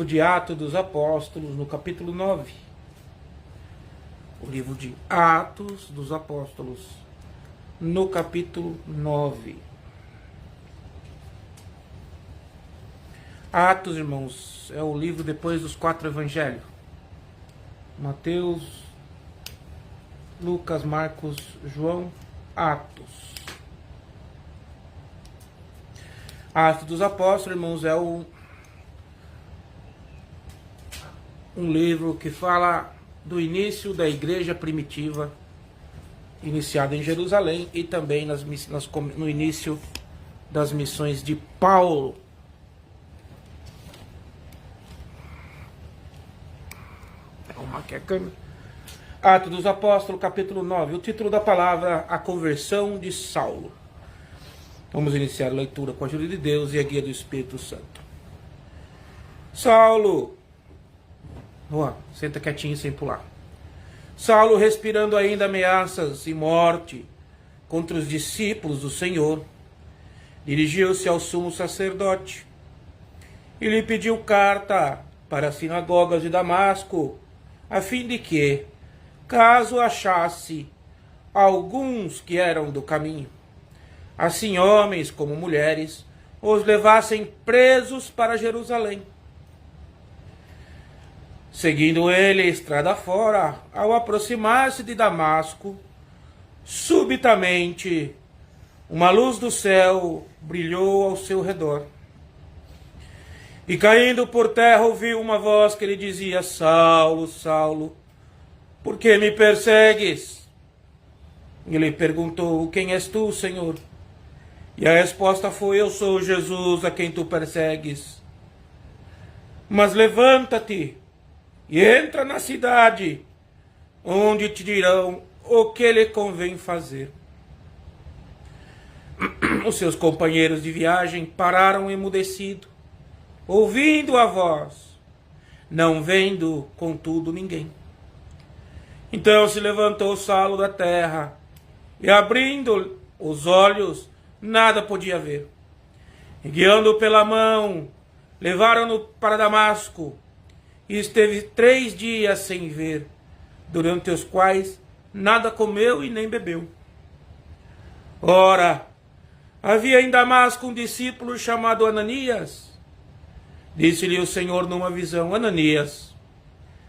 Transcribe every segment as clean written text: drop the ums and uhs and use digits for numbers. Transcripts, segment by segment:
De Atos dos Apóstolos, no capítulo 9. O livro de Atos dos Apóstolos, no capítulo 9. Atos, irmãos, é o livro depois dos 4 evangelhos. Mateus, Lucas, Marcos, João, Atos. Atos dos Apóstolos, irmãos, é um livro que fala do início da igreja primitiva, iniciada em Jerusalém, e também no início das missões de Paulo. Arrumar aqui a câmera. Atos dos Apóstolos, capítulo 9. O título da palavra: A conversão de Saulo. Vamos iniciar a leitura com a ajuda de Deus e a guia do Espírito Santo. Saulo... Juan, senta quietinho sem pular. Saulo, respirando ainda ameaças e morte contra os discípulos do Senhor, dirigiu-se ao sumo sacerdote e lhe pediu carta para as sinagogas de Damasco, a fim de que, caso achasse alguns que eram do caminho, assim homens como mulheres, os levassem presos para Jerusalém. Seguindo ele estrada fora, ao aproximar-se de Damasco, subitamente uma luz do céu brilhou ao seu redor. E caindo por terra ouviu uma voz que lhe dizia: Saulo, Saulo, por que me persegues? E ele perguntou: Quem és tu, Senhor? E a resposta foi: Eu sou Jesus, a quem tu persegues. Mas levanta-te e entra na cidade, onde te dirão o que lhe convém fazer. Os seus companheiros de viagem pararam emudecidos, ouvindo a voz, não vendo, contudo, ninguém. Então se levantou Saulo da terra, e abrindo os olhos, nada podia ver. E guiando-o pela mão, levaram-no para Damasco, e esteve 3 dias sem ver, durante os quais nada comeu e nem bebeu. Ora, havia em Damasco um discípulo chamado Ananias. Disse-lhe o Senhor numa visão: Ananias.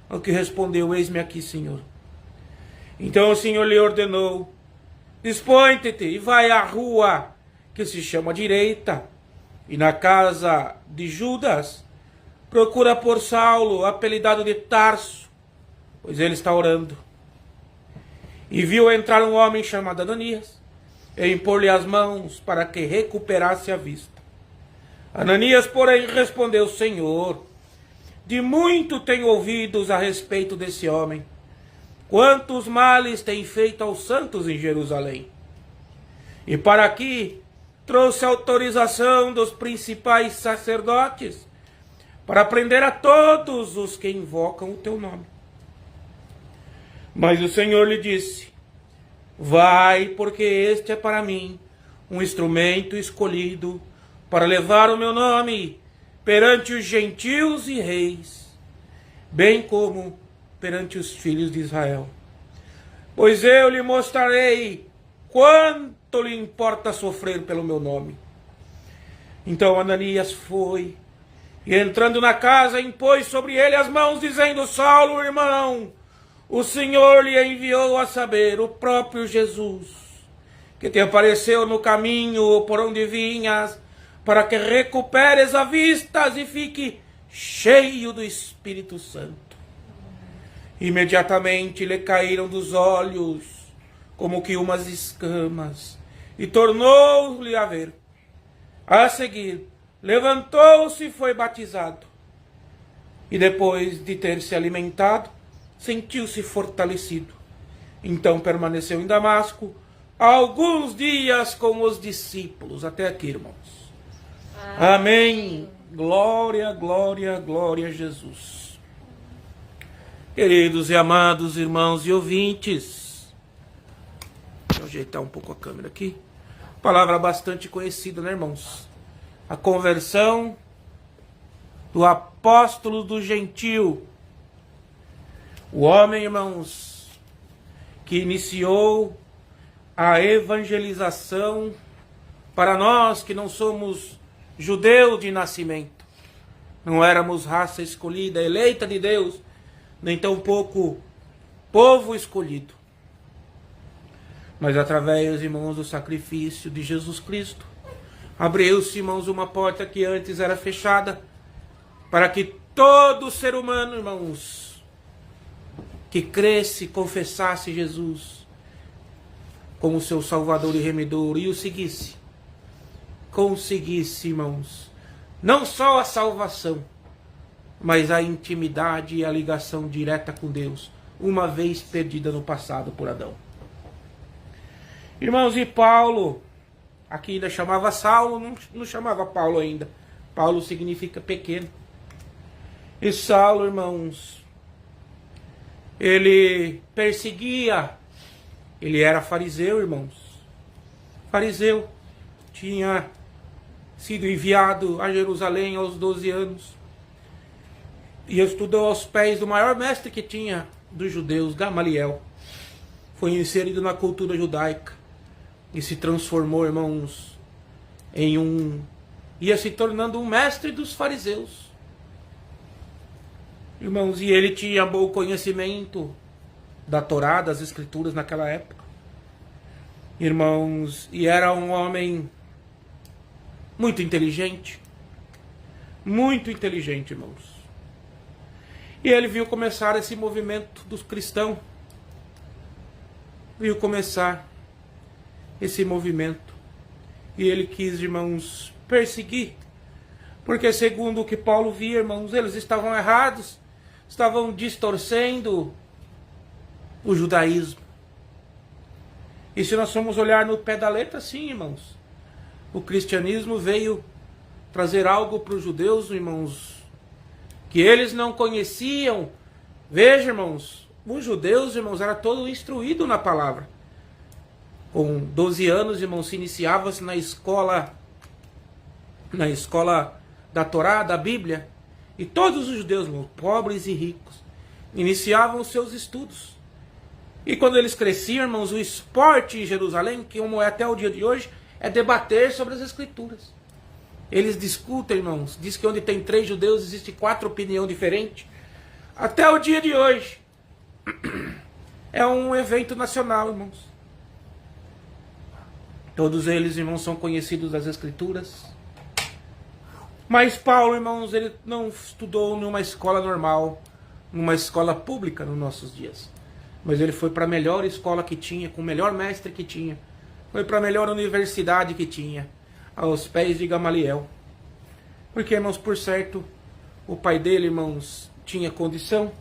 Ao que respondeu: Eis-me aqui, Senhor. Então o Senhor lhe ordenou: Dispõe-te e vai à rua que se chama Direita, e na casa de Judas procura por Saulo, apelidado de Tarso, pois ele está orando. E viu entrar um homem chamado Ananias, e impor-lhe as mãos para que recuperasse a vista. Ananias, porém, respondeu: Senhor, de muito tenho ouvido a respeito desse homem, quantos males tem feito aos santos em Jerusalém. E para aqui trouxe autorização dos principais sacerdotes, para prender a todos os que invocam o teu nome. Mas o Senhor lhe disse: Vai, porque este é para mim um instrumento escolhido para levar o meu nome perante os gentios e reis, bem como perante os filhos de Israel. Pois eu lhe mostrarei quanto lhe importa sofrer pelo meu nome. Então Ananias foi, e entrando na casa, impôs sobre ele as mãos, dizendo: Saulo, irmão, o Senhor lhe enviou a saber, o próprio Jesus, que te apareceu no caminho por onde vinhas, para que recuperes a vista e fique cheio do Espírito Santo. Imediatamente lhe caíram dos olhos como que umas escamas, e tornou-lhe a ver. A seguir, levantou-se e foi batizado. E depois de ter se alimentado, sentiu-se fortalecido. Então permaneceu em Damasco alguns dias com os discípulos. Até aqui, irmãos. Amém. Glória, glória, glória a Jesus. Queridos e amados irmãos e ouvintes, deixa eu ajeitar um pouco a câmera aqui. Palavra bastante conhecida, né, irmãos? A conversão apóstolo do gentil. O homem, irmãos, que iniciou a evangelização para nós que não somos judeus de nascimento. Não éramos raça escolhida, eleita de Deus, nem tampouco povo escolhido. Mas através, irmãos, do sacrifício de Jesus Cristo, abriu-se, irmãos, uma porta que antes era fechada, para que todo ser humano, irmãos, que cresce, confessasse Jesus como seu Salvador e Remedor e o seguisse, conseguisse, irmãos, não só a salvação, mas a intimidade e a ligação direta com Deus, uma vez perdida no passado por Adão. Irmãos, e Paulo, aqui ainda chamava Saulo, não chamava Paulo ainda. Paulo significa pequeno. E Saulo, irmãos, ele perseguia, ele era fariseu, irmãos. Fariseu, tinha sido enviado a Jerusalém aos 12 anos. E estudou aos pés do maior mestre que tinha dos judeus, Gamaliel. Foi inserido na cultura judaica. E se transformou, irmãos, ia se tornando um mestre dos fariseus. Irmãos, e ele tinha bom conhecimento da Torá, das Escrituras naquela época. Irmãos, e era um homem muito inteligente. Muito inteligente, irmãos. E ele viu começar esse movimento dos cristãos. Viu começar esse movimento. E ele quis, irmãos, perseguir. Porque segundo o que Paulo via, irmãos, eles estavam errados. Estavam distorcendo o judaísmo. E se nós formos olhar no pé da letra, sim, irmãos. O cristianismo veio trazer algo para os judeus, irmãos, que eles não conheciam. Veja, irmãos, os judeus, irmãos, era todo instruído na palavra. Com 12 anos, irmãos, se iniciava-se na escola da Torá, da Bíblia. E todos os judeus, irmãos, pobres e ricos, iniciavam os seus estudos. E quando eles cresciam, irmãos, o esporte em Jerusalém, que como é até o dia de hoje, é debater sobre as Escrituras. Eles discutem, irmãos. Diz que onde tem 3 judeus, existe 4 opiniões diferentes. Até o dia de hoje. É um evento nacional, irmãos. Todos eles, irmãos, são conhecidos das Escrituras. Mas Paulo, irmãos, ele não estudou numa escola normal, numa escola pública nos nossos dias. Mas ele foi para a melhor escola que tinha, com o melhor mestre que tinha. Foi para a melhor universidade que tinha, aos pés de Gamaliel. Porque, irmãos, por certo, o pai dele, irmãos, tinha condição.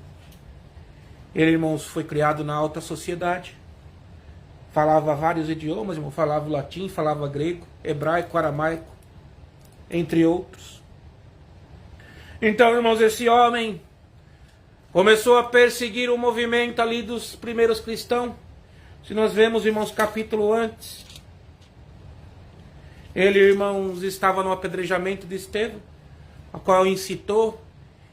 Ele, irmãos, foi criado na alta sociedade. Falava vários idiomas, irmão. Falava latim, falava grego, hebraico, aramaico, entre outros. Então, irmãos, esse homem começou a perseguir o movimento ali dos primeiros cristãos. Se nós vemos, irmãos, capítulo antes, ele, irmãos, estava no apedrejamento de Estevão, a qual incitou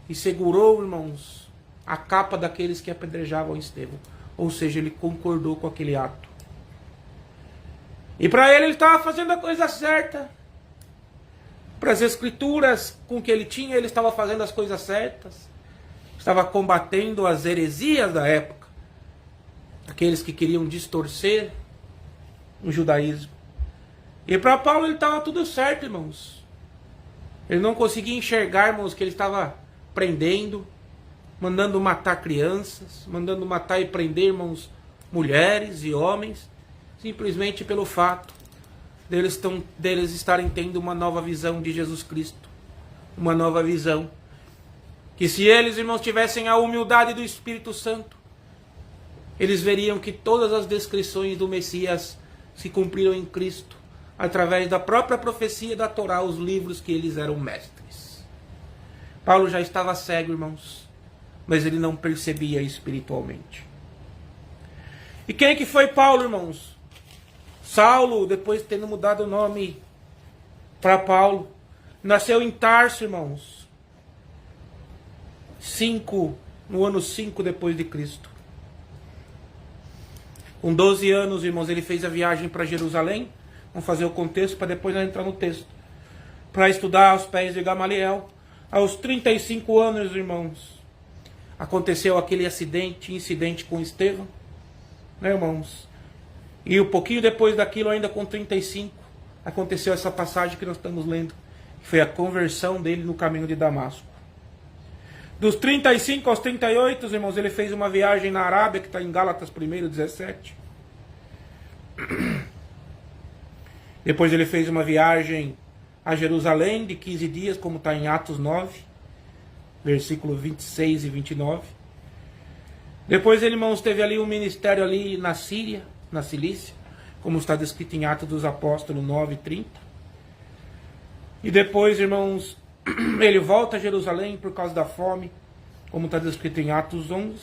e segurou, irmãos, a capa daqueles que apedrejavam Estevão. Ou seja, ele concordou com aquele ato. E para ele estava fazendo a coisa certa. Para as escrituras com que ele tinha, ele estava fazendo as coisas certas. Estava combatendo as heresias da época. Aqueles que queriam distorcer o judaísmo. E para Paulo ele estava tudo certo, irmãos. Ele não conseguia enxergar, irmãos, que ele estava prendendo, mandando matar crianças, mandando matar e prender, irmãos, mulheres e homens, simplesmente pelo fato deles estarem tendo uma nova visão de Jesus Cristo. Uma nova visão. Que se eles, irmãos, tivessem a humildade do Espírito Santo, eles veriam que todas as descrições do Messias se cumpriram em Cristo, através da própria profecia da Torá, os livros que eles eram mestres. Paulo já estava cego, irmãos, mas ele não percebia espiritualmente. E quem que foi Paulo, irmãos? Saulo, depois de tendo mudado o nome para Paulo, nasceu em Tarso, irmãos. no ano 5 depois de Cristo. Com 12 anos, irmãos, ele fez a viagem para Jerusalém. Vamos fazer o contexto para depois nós entrar no texto. Para estudar aos pés de Gamaliel. Aos 35 anos, irmãos, aconteceu aquele incidente com Estevão, né, irmãos? E um pouquinho depois daquilo, ainda com 35, aconteceu essa passagem que nós estamos lendo, que foi a conversão dele no caminho de Damasco. Dos 35 aos 38, irmãos, ele fez uma viagem na Arábia, que está em Gálatas 1:17. Depois ele fez uma viagem a Jerusalém de 15 dias, como está em Atos 9, versículo 26 e 29. Depois ele, irmãos, teve ali um ministério ali na Síria, na Cilícia, como está descrito em Atos dos Apóstolos 9:30. E depois, irmãos, ele volta a Jerusalém por causa da fome, como está descrito em Atos 11.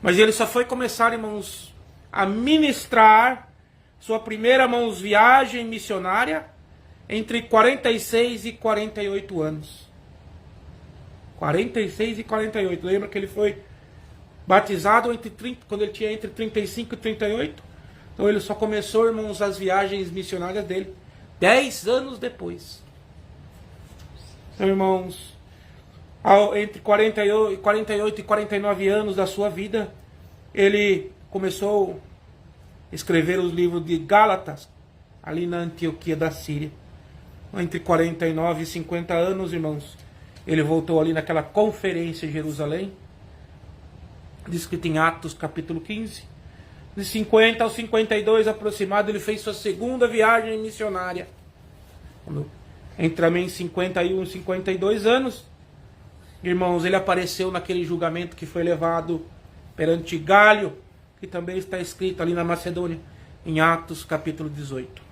Mas ele só foi começar, irmãos, a ministrar sua primeira, irmãos, viagem missionária entre 46 e 48 anos. 46 e 48. Lembra que ele foi batizado quando ele tinha entre 35 e 38? Então ele só começou, irmãos, as viagens missionárias dele 10 anos depois. Então, irmãos, entre 48 e 49 anos da sua vida, ele começou a escrever os livros de Gálatas, ali na Antioquia da Síria. Entre 49 e 50 anos, irmãos, ele voltou ali naquela conferência em Jerusalém, descrito em Atos capítulo 15. De 50 aos 52 aproximado, ele fez sua segunda viagem missionária. Entre 51 e 52 anos, irmãos, ele apareceu naquele julgamento que foi levado perante Gálio, que também está escrito ali na Macedônia, em Atos capítulo 18.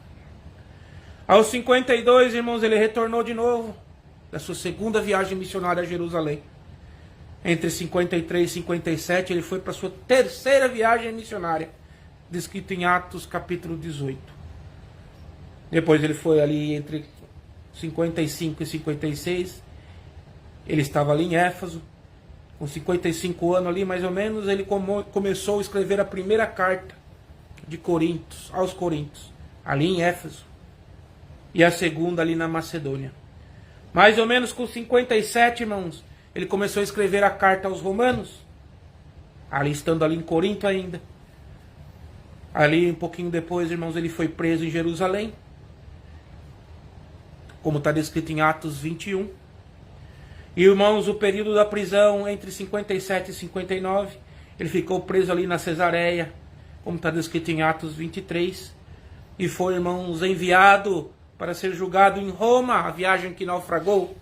Aos 52, irmãos, ele retornou de novo da sua segunda viagem missionária a Jerusalém. Entre 53 e 57, ele foi para a sua terceira viagem missionária, descrito em Atos capítulo 18. Depois ele foi ali entre 55 e 56, ele estava ali em Éfeso, com 55 anos ali mais ou menos, ele começou a escrever a primeira carta de Coríntios, aos Coríntios, ali em Éfeso, e a segunda ali na Macedônia. Mais ou menos com 57, irmãos, ele começou a escrever a carta aos Romanos, ali estando ali em Corinto ainda. Ali um pouquinho depois, irmãos, ele foi preso em Jerusalém, como está descrito em Atos 21. E, irmãos, o período da prisão entre 57 e 59, ele ficou preso ali na Cesareia, como está descrito em Atos 23. E foi, irmãos, enviado para ser julgado em Roma, a viagem que naufragou.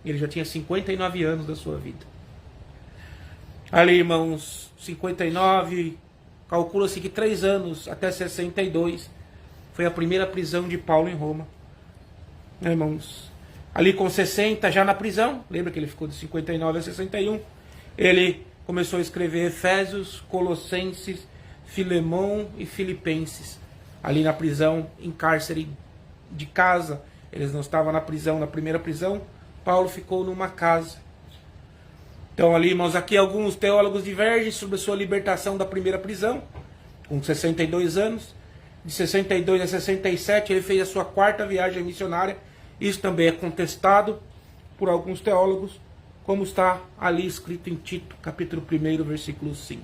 Ele já tinha 59 anos da sua vida. Ali, irmãos, 59, calcula-se que 3 anos até 62 foi a primeira prisão de Paulo em Roma. Irmãos, ali com 60, já na prisão, lembra que ele ficou de 59 a 61, ele começou a escrever Efésios, Colossenses, Filemão e Filipenses, ali na prisão, em cárcere de casa. Eles não estavam na prisão, na primeira prisão, Paulo ficou numa casa. Então ali, irmãos, aqui alguns teólogos divergem sobre a sua libertação da primeira prisão, com 62 anos. De 62 a 67 ele fez a sua quarta viagem missionária. Isso também é contestado por alguns teólogos, como está ali escrito em Tito, capítulo 1, versículo 5.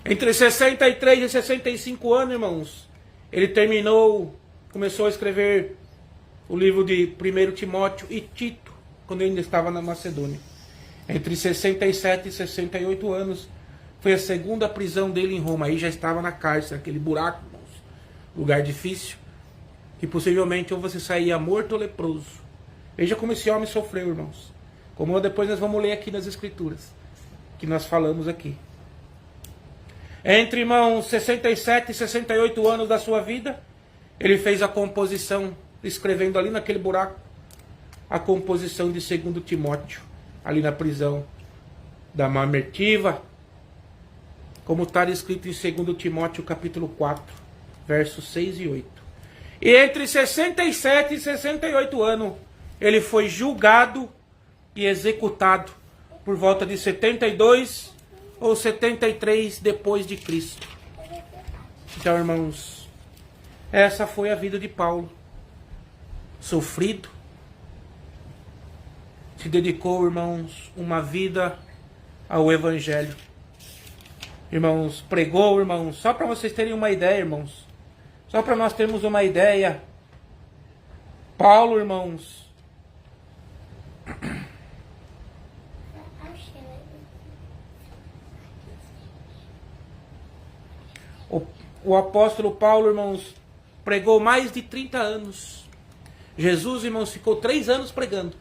Entre 63 e 65 anos, irmãos, ele começou a escrever o livro de 1 Timóteo e Tito, quando ele ainda estava na Macedônia. Entre 67 e 68 anos, foi a segunda prisão dele em Roma. Aí já estava na cárcere, aquele buraco, irmãos, lugar difícil, que possivelmente ou você saía morto ou leproso. Veja como esse homem sofreu, irmãos. Como depois nós vamos ler aqui nas Escrituras, que nós falamos aqui. Entre, irmãos, 67 e 68 anos da sua vida, ele fez a composição, escrevendo ali naquele buraco, a composição de 2 Timóteo, ali na prisão da Mamertiva, como está escrito em 2 Timóteo capítulo 4, versos 6 e 8. E entre 67 e 68 anos, ele foi julgado e executado por volta de 72 ou 73 depois de Cristo. Então, irmãos, essa foi a vida de Paulo. Sofrido. Se dedicou, irmãos, uma vida ao Evangelho. Irmãos, pregou, irmãos, só para vocês terem uma ideia, irmãos. Só para nós termos uma ideia. Paulo, irmãos, o apóstolo Paulo, irmãos, pregou mais de 30 anos. Jesus, irmãos, ficou 3 anos pregando.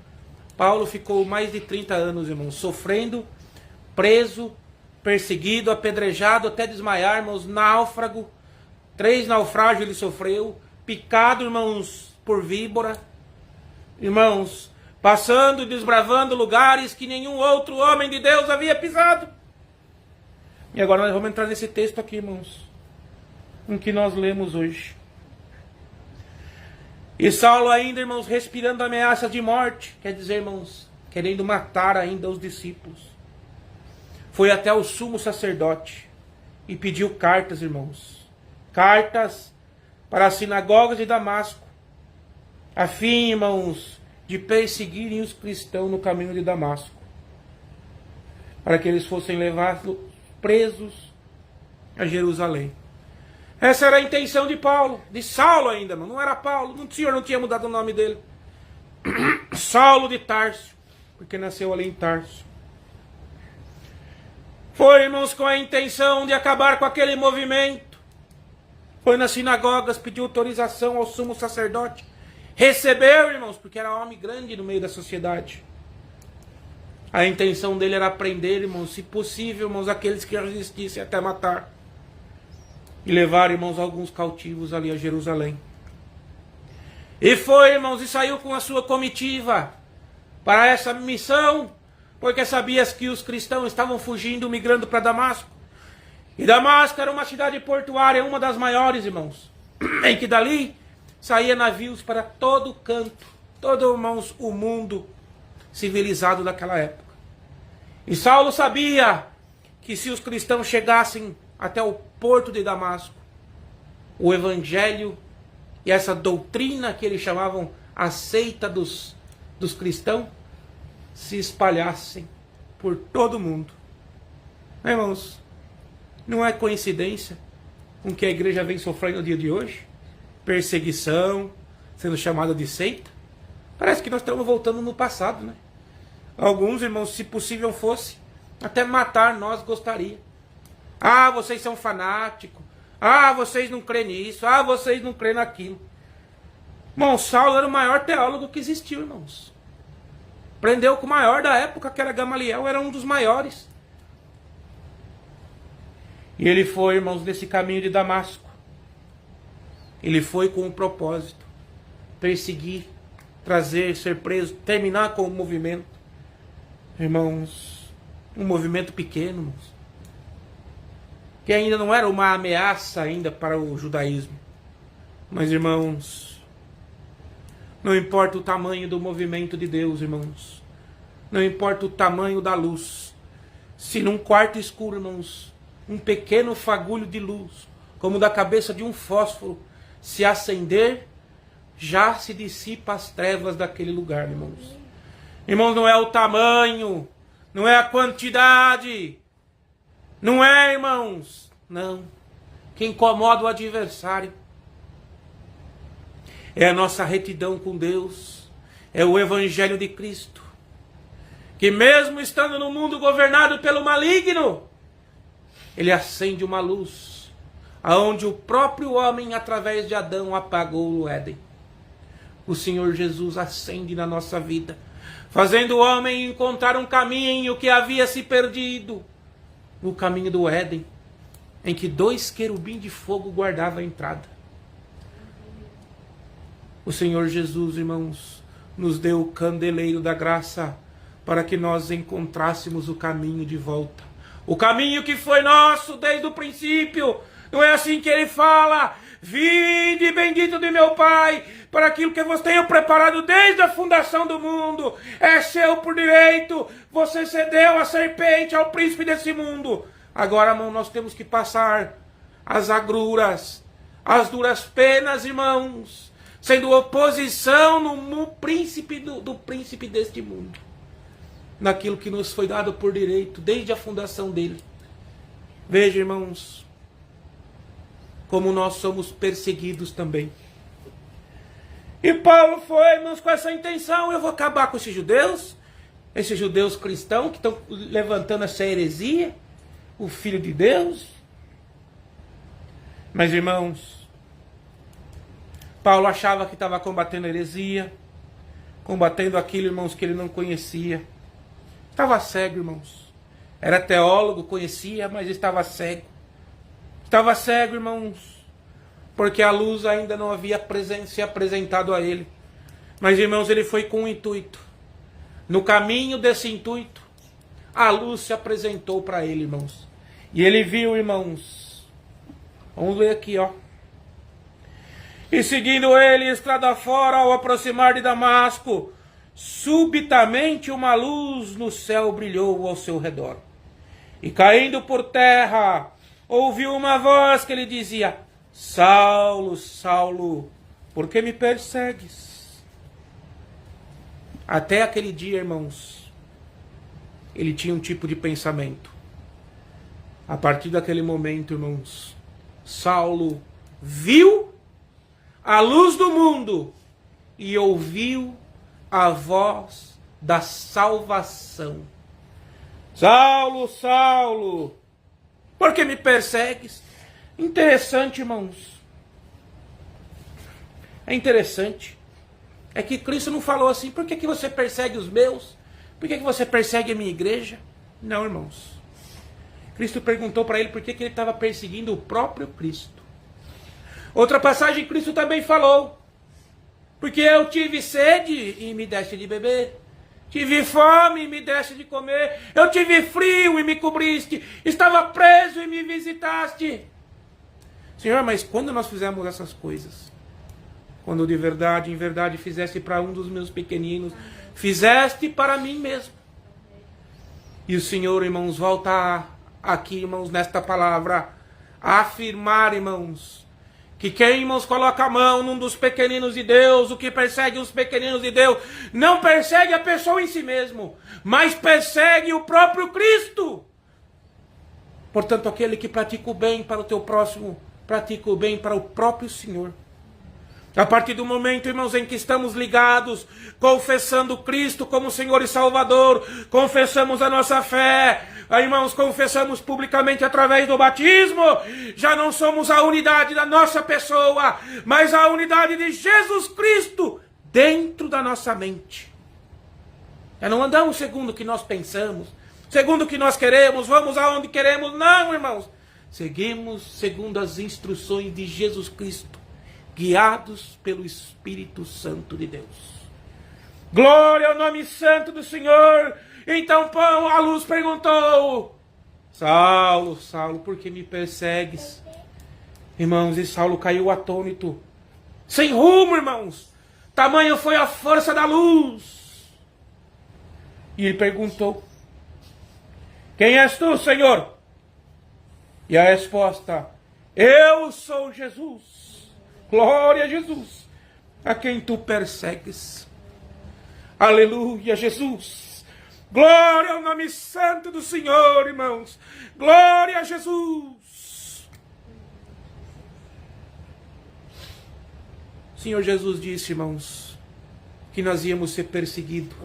Paulo ficou mais de 30 anos, irmãos, sofrendo, preso, perseguido, apedrejado, até desmaiar, irmãos, náufrago. 3 naufrágios ele sofreu, picado, irmãos, por víbora. Irmãos, passando e desbravando lugares que nenhum outro homem de Deus havia pisado. E agora nós vamos entrar nesse texto aqui, irmãos, em que nós lemos hoje. E Saulo ainda, irmãos, respirando ameaças de morte, quer dizer, irmãos, querendo matar ainda os discípulos. Foi até o sumo sacerdote e pediu cartas, irmãos. Cartas para as sinagogas de Damasco, a fim, irmãos, de perseguirem os cristãos no caminho de Damasco, para que eles fossem levados presos a Jerusalém. Essa era a intenção de Paulo, de Saulo ainda, não era Paulo, o Senhor não tinha mudado o nome dele. Saulo de Tarso, porque nasceu ali em Tarso. Foi, irmãos, com a intenção de acabar com aquele movimento. Foi nas sinagogas, pediu autorização ao sumo sacerdote. Recebeu, irmãos, porque era homem grande no meio da sociedade. A intenção dele era prender, irmãos, se possível, irmãos, aqueles que resistissem até matar. E levar, irmãos, alguns cautivos ali a Jerusalém. E foi, irmãos, e saiu com a sua comitiva para essa missão, porque sabias que os cristãos estavam fugindo, migrando para Damasco. E Damasco era uma cidade portuária, uma das maiores, irmãos, em que dali saía navios para todo canto, todo, irmãos, o mundo civilizado daquela época. E Saulo sabia que se os cristãos chegassem até o porto de Damasco, o evangelho e essa doutrina que eles chamavam a seita dos cristãos se espalhassem por todo o mundo. Irmãos, não é coincidência com que a igreja vem sofrendo no dia de hoje? Perseguição, sendo chamada de seita. Parece que nós estamos voltando no passado, né? Alguns, irmãos, se possível fosse, até matar nós gostaria. Ah, vocês são fanáticos. Ah, vocês não creem nisso. Ah, vocês não creem naquilo. Irmão, Saulo era o maior teólogo que existiu, irmãos. Prendeu com o maior da época, que era Gamaliel, era um dos maiores. E ele foi, irmãos, nesse caminho de Damasco. Ele foi com um propósito: perseguir, trazer, ser preso, terminar com o movimento. Irmãos, um movimento pequeno, irmãos, que ainda não era uma ameaça ainda para o judaísmo. Mas, irmãos, não importa o tamanho do movimento de Deus, irmãos, não importa o tamanho da luz, se num quarto escuro, irmãos, um pequeno fagulho de luz, como da cabeça de um fósforo, se acender, já se dissipa as trevas daquele lugar, irmãos. Irmãos, não é o tamanho, não é a quantidade, não é, irmãos, não. Que incomoda o adversário é a nossa retidão com Deus, é o Evangelho de Cristo, que mesmo estando no mundo governado pelo maligno, ele acende uma luz, aonde o próprio homem, através de Adão, apagou o Éden. O Senhor Jesus acende na nossa vida, fazendo o homem encontrar um caminho que havia se perdido, no caminho do Éden, em que 2 querubins de fogo guardavam a entrada. O Senhor Jesus, irmãos, nos deu o candeleiro da graça para que nós encontrássemos o caminho de volta. O caminho que foi nosso desde o princípio. Não é assim que ele fala: Vinde, bendito de meu Pai, para aquilo que vos tenho preparado desde a fundação do mundo. É seu por direito. Você cedeu à serpente, ao príncipe desse mundo. Agora, irmão, nós temos que passar as agruras, as duras penas, irmãos, sendo oposição no príncipe do príncipe deste mundo, naquilo que nos foi dado por direito desde a fundação dele. Veja, irmãos, como nós somos perseguidos também. E Paulo foi, irmãos, com essa intenção: eu vou acabar com esses judeus cristãos que estão levantando essa heresia, o Filho de Deus. Mas, irmãos, Paulo achava que estava combatendo a heresia, combatendo aquilo, irmãos, que ele não conhecia. Estava cego, irmãos. Era teólogo, conhecia, mas estava cego. Estava cego, irmãos, porque a luz ainda não havia se apresentado a ele. Mas, irmãos, ele foi com um intuito. No caminho desse intuito, a luz se apresentou para ele, irmãos. E ele viu, irmãos. Vamos ver aqui, ó. E seguindo ele, estrada fora, ao aproximar de Damasco, subitamente uma luz no céu brilhou ao seu redor. E caindo por terra, ouviu uma voz que lhe dizia: Saulo, Saulo, por que me persegues? Até aquele dia, irmãos, ele tinha um tipo de pensamento. A partir daquele momento, irmãos, Saulo viu a luz do mundo e ouviu a voz da salvação. Saulo, Saulo, por que me persegues? Interessante, irmãos. É interessante. É que Cristo não falou assim: por que você persegue os meus? Por que você persegue a minha igreja? Não, irmãos. Cristo perguntou para ele por que ele estava perseguindo o próprio Cristo. Outra passagem, Cristo também falou: porque eu tive sede e me deste de beber. Tive fome e me deste de comer. Eu tive frio e me cobriste. Estava preso e me visitaste. Senhor, mas quando nós fizemos essas coisas? Quando de verdade, em verdade, fizeste para um dos meus pequeninos, fizeste para mim mesmo. E o Senhor, irmãos, volta aqui, irmãos, nesta palavra, a afirmar, irmãos, que quem, irmãos, coloca a mão num dos pequeninos de Deus, o que persegue os pequeninos de Deus, não persegue a pessoa em si mesmo, mas persegue o próprio Cristo. Portanto, aquele que pratica o bem para o teu próximo, pratica o bem para o próprio Senhor. A partir do momento, irmãos, em que estamos ligados, confessando Cristo como Senhor e Salvador, confessamos a nossa fé, irmãos, confessamos publicamente através do batismo, já não somos a unidade da nossa pessoa, mas a unidade de Jesus Cristo dentro da nossa mente. Já não andamos segundo o que nós pensamos, segundo o que nós queremos, vamos aonde queremos, não, irmãos. Seguimos segundo as instruções de Jesus Cristo, guiados pelo Espírito Santo de Deus. Glória ao nome santo do Senhor. Então a luz perguntou: Saulo, Saulo, por que me persegues? Irmãos, e Saulo caiu atônito, sem rumo, irmãos. Tamanho foi a força da luz. E ele perguntou: quem és tu, Senhor? E a resposta: eu sou Jesus. Glória a Jesus, a quem tu persegues. Aleluia, Jesus. Glória ao nome santo do Senhor, irmãos. Glória a Jesus. O Senhor Jesus disse, irmãos, que nós íamos ser perseguidos,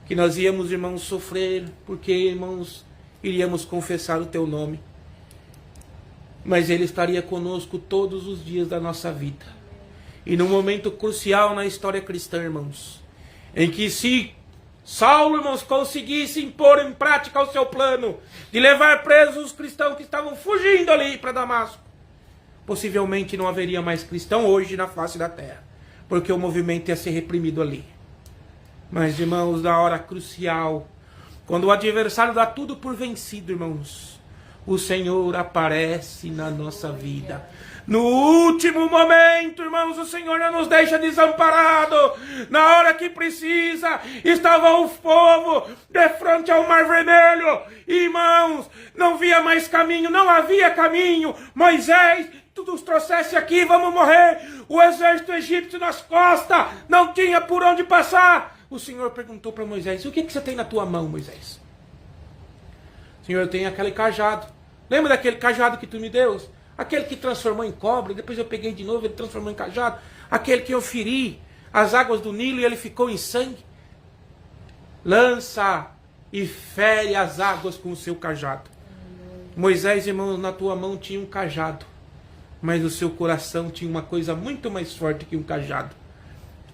que nós íamos, irmãos, sofrer, porque, irmãos, iríamos confessar o teu nome. Mas Ele estaria conosco todos os dias da nossa vida. E num momento crucial na história cristã, irmãos, em que se Saulo, irmãos, conseguisse impor em prática o seu plano de levar presos os cristãos que estavam fugindo ali para Damasco, possivelmente não haveria mais cristão hoje na face da terra, porque o movimento ia ser reprimido ali. Mas, irmãos, na hora crucial, quando o adversário dá tudo por vencido, irmãos, o Senhor aparece na nossa vida. No último momento, irmãos, o Senhor não nos deixa desamparado. Na hora que precisa, estava o povo de frente ao Mar Vermelho. Irmãos, não via mais caminho, não havia caminho. Moisés, tu nos trouxesse aqui, vamos morrer. O exército egípcio nas costas, não tinha por onde passar. O Senhor perguntou para Moisés: o que você tem na tua mão, Moisés? Senhor, eu tenho aquele cajado. Lembra daquele cajado que tu me deu? Aquele que transformou em cobra, depois eu peguei de novo, ele transformou em cajado. Aquele que eu feri as águas do Nilo e ele ficou em sangue. Lança e fere as águas com o seu cajado. Moisés, irmãos, na tua mão tinha um cajado, mas no seu coração tinha uma coisa muito mais forte que um cajado: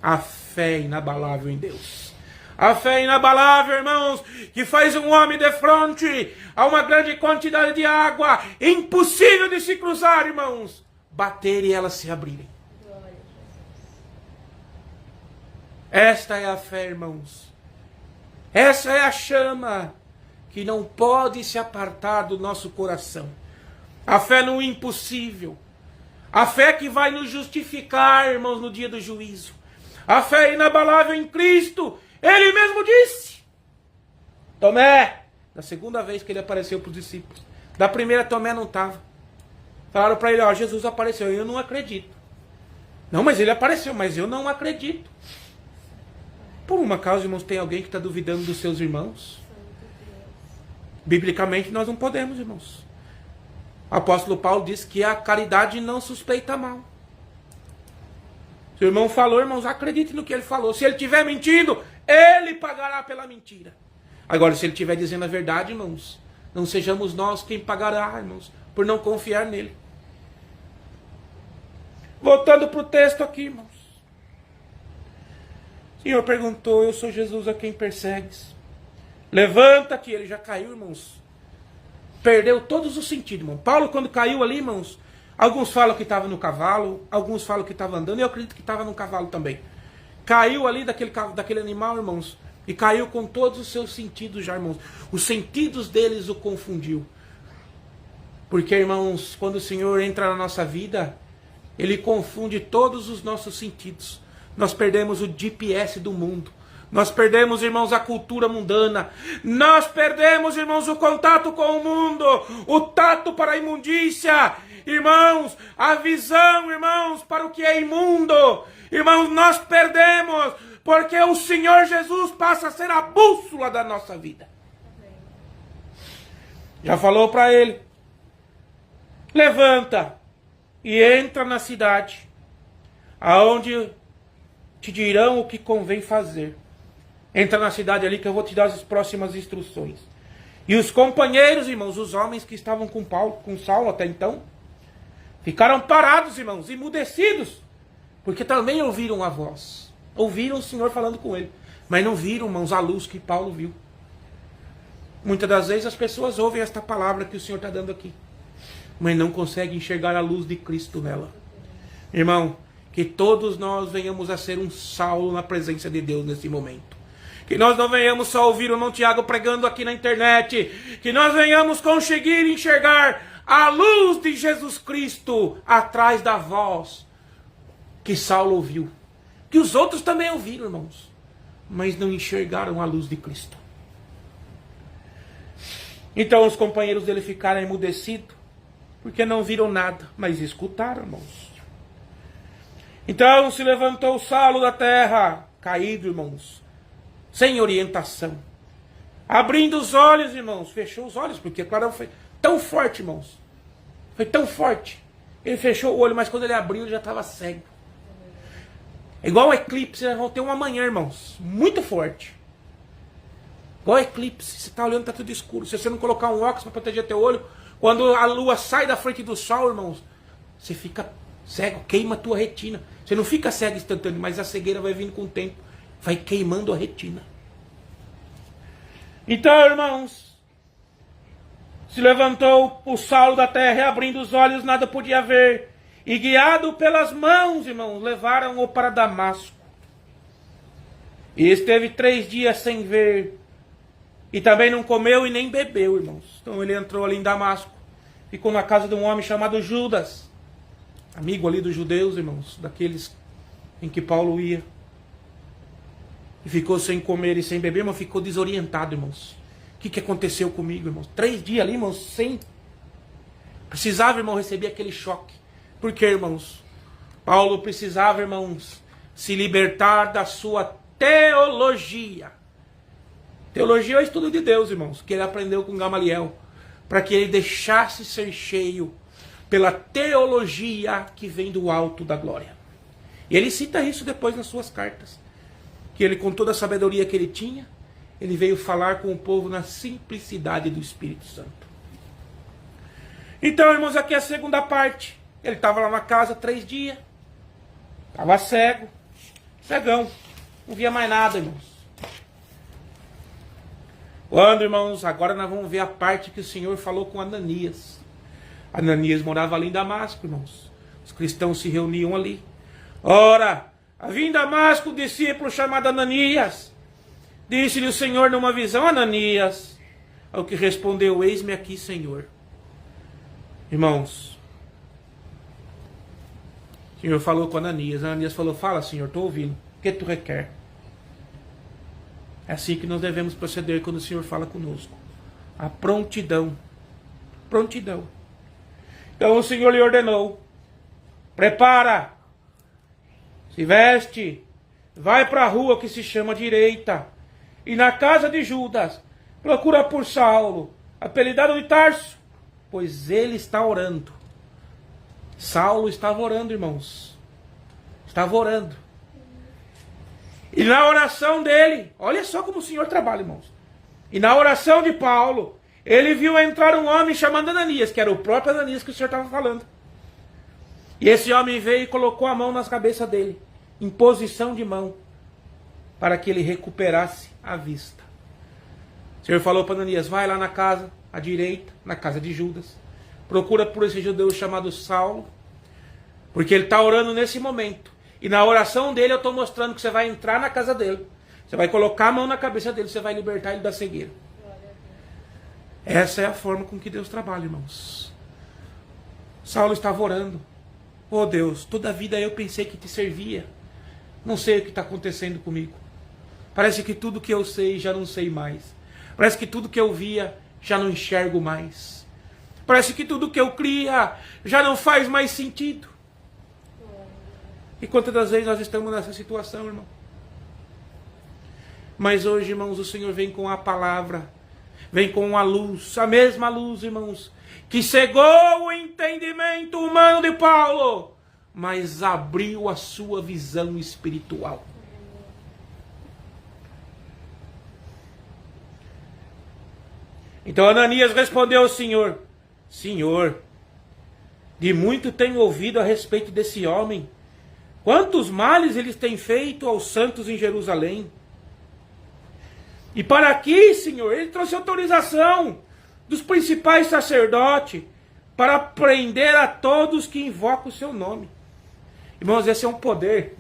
a fé inabalável em Deus. A fé inabalável, irmãos, que faz um homem de frente a uma grande quantidade de água, impossível de se cruzar, irmãos, bater e elas se abrirem. Esta é a fé, irmãos. Essa é a chama que não pode se apartar do nosso coração. A fé no impossível. A fé que vai nos justificar, irmãos, no dia do juízo. A fé inabalável em Cristo. Ele mesmo disse. Tomé, da segunda vez que ele apareceu para os discípulos. Da primeira, Tomé não estava. Falaram para ele: ó, Jesus apareceu. Eu não acredito. Não, mas ele apareceu, mas eu não acredito. Por uma causa, irmãos, tem alguém que está duvidando dos seus irmãos? Biblicamente nós não podemos, irmãos. O apóstolo Paulo diz que a caridade não suspeita mal. Se o irmão falou, irmãos, acredite no que ele falou. Se ele estiver mentindo, ele pagará pela mentira. Agora, se ele estiver dizendo a verdade, irmãos, não sejamos nós quem pagará, irmãos, por não confiar nele. Voltando para o texto aqui, irmãos. O Senhor perguntou: eu sou Jesus a quem persegues. Levanta-te. Ele já caiu, irmãos. Perdeu todos os sentidos, irmão. Paulo, quando caiu ali, irmãos, alguns falam que estava no cavalo, alguns falam que estava andando, eu acredito que estava no cavalo também. Caiu ali daquele animal, irmãos, e caiu com todos os seus sentidos já, irmãos. Os sentidos deles o confundiu. Porque, irmãos, quando o Senhor entra na nossa vida, Ele confunde todos os nossos sentidos. Nós perdemos o GPS do mundo. Nós perdemos, irmãos, a cultura mundana. Nós perdemos, irmãos, o contato com o mundo. O tato para a imundícia. Irmãos, a visão, irmãos, para o que é imundo. Irmãos, nós perdemos, porque o Senhor Jesus passa a ser a bússola da nossa vida. Já falou para ele: levanta e entra na cidade, aonde te dirão o que convém fazer. Entra na cidade ali que eu vou te dar as próximas instruções. E os companheiros, irmãos, os homens que estavam com Saulo até então, ficaram parados, irmãos, emudecidos, porque também ouviram a voz. Ouviram o Senhor falando com ele, mas não viram, irmãos, a luz que Paulo viu. Muitas das vezes as pessoas ouvem esta palavra que o Senhor está dando aqui, mas não conseguem enxergar a luz de Cristo nela. Irmão, que todos nós venhamos a ser um Saulo na presença de Deus nesse momento. Que nós não venhamos só ouvir o irmão Tiago pregando aqui na internet. Que nós venhamos conseguir enxergar a luz de Jesus Cristo atrás da voz que Saulo ouviu. Que os outros também ouviram, irmãos, mas não enxergaram a luz de Cristo. Então os companheiros dele ficaram emudecidos, porque não viram nada, mas escutaram, irmãos. Então se levantou Saulo da terra, caído, irmãos, sem orientação. Abrindo os olhos, irmãos, fechou os olhos, porque a clarão foi tão forte, irmãos. Foi tão forte. Ele fechou o olho, mas quando ele abriu, ele já estava cego. É igual um eclipse, nós vamos ter um amanhã, irmãos, muito forte. Igual eclipse, você está olhando, está tudo escuro. Se você não colocar um óculos para proteger teu olho, quando a lua sai da frente do sol, irmãos, você fica cego, queima a tua retina. Você não fica cego instantâneo, mas a cegueira vai vindo com o tempo, vai queimando a retina. Então, irmãos, se levantou o Saulo da terra, e abrindo os olhos, nada podia ver. E guiado pelas mãos, irmãos, levaram-o para Damasco. E esteve 3 dias sem ver. E também não comeu e nem bebeu, irmãos. Então ele entrou ali em Damasco. Ficou na casa de um homem chamado Judas. amigo ali dos judeus, irmãos, daqueles em que Paulo ia. E ficou sem comer e sem beber, mas ficou desorientado, irmãos. O que aconteceu comigo, irmãos? 3 dias ali, irmãos, sem... Precisava, irmão, receber aquele choque. Por quê, irmãos? Paulo precisava, irmãos, se libertar da sua teologia. Teologia é o estudo de Deus, irmãos, que ele aprendeu com Gamaliel, para que ele deixasse ser cheio pela teologia que vem do alto da glória. E ele cita isso depois nas suas cartas, que ele, com toda a sabedoria que ele tinha, ele veio falar com o povo na simplicidade do Espírito Santo. Então, irmãos, aqui é a segunda parte. Ele estava lá na casa 3 dias, estava cego, cegão, não via mais nada, irmãos. Quando, irmãos, agora nós vamos ver a parte que o Senhor falou com Ananias. Ananias morava ali em Damasco, irmãos. Os cristãos se reuniam ali. Ora, havia em Damasco um discípulo chamado Ananias. Disse-lhe o Senhor numa visão: Ananias. Ao que respondeu: eis-me aqui, Senhor. Irmãos, o Senhor falou com Ananias. Ananias falou: fala, Senhor, estou ouvindo. O que tu requer? É assim que nós devemos proceder quando o Senhor fala conosco. A prontidão. Prontidão. Então o Senhor lhe ordenou: prepara, se veste, vai para a rua que se chama Direita, e na casa de Judas procura por Saulo, apelidado de Tarso, pois ele está orando. Saulo estava orando, irmãos. Estava orando. E na oração dele, olha só como o Senhor trabalha, irmãos. E na oração de Paulo, ele viu entrar um homem chamado Ananias, que era o próprio Ananias que o Senhor estava falando. E esse homem veio e colocou a mão nas cabeças dele, em posição de mão, para que ele recuperasse a vista. O Senhor falou para Ananias: vai lá na casa, à direita, na casa de Judas, procura por esse judeu chamado Saulo, porque ele está orando nesse momento. E na oração dele eu estou mostrando que você vai entrar na casa dele. Você vai colocar a mão na cabeça dele. Você vai libertar ele da cegueira. Essa é a forma com que Deus trabalha, irmãos. Saulo estava orando. Oh Deus, toda a vida eu pensei que te servia. Não sei o que está acontecendo comigo. Parece que tudo que eu sei já não sei mais. Parece que tudo que eu via já não enxergo mais. Parece que tudo que eu cria já não faz mais sentido. E quantas das vezes nós estamos nessa situação, irmão? Mas hoje, irmãos, o Senhor vem com a palavra, vem com a luz, a mesma luz, irmãos, que cegou o entendimento humano de Paulo, mas abriu a sua visão espiritual. Então Ananias respondeu ao Senhor: Senhor, de muito tenho ouvido a respeito desse homem. Quantos males eles têm feito aos santos em Jerusalém. E para aqui, Senhor, ele trouxe autorização dos principais sacerdotes para prender a todos que invocam o seu nome. Irmãos, esse é um poder.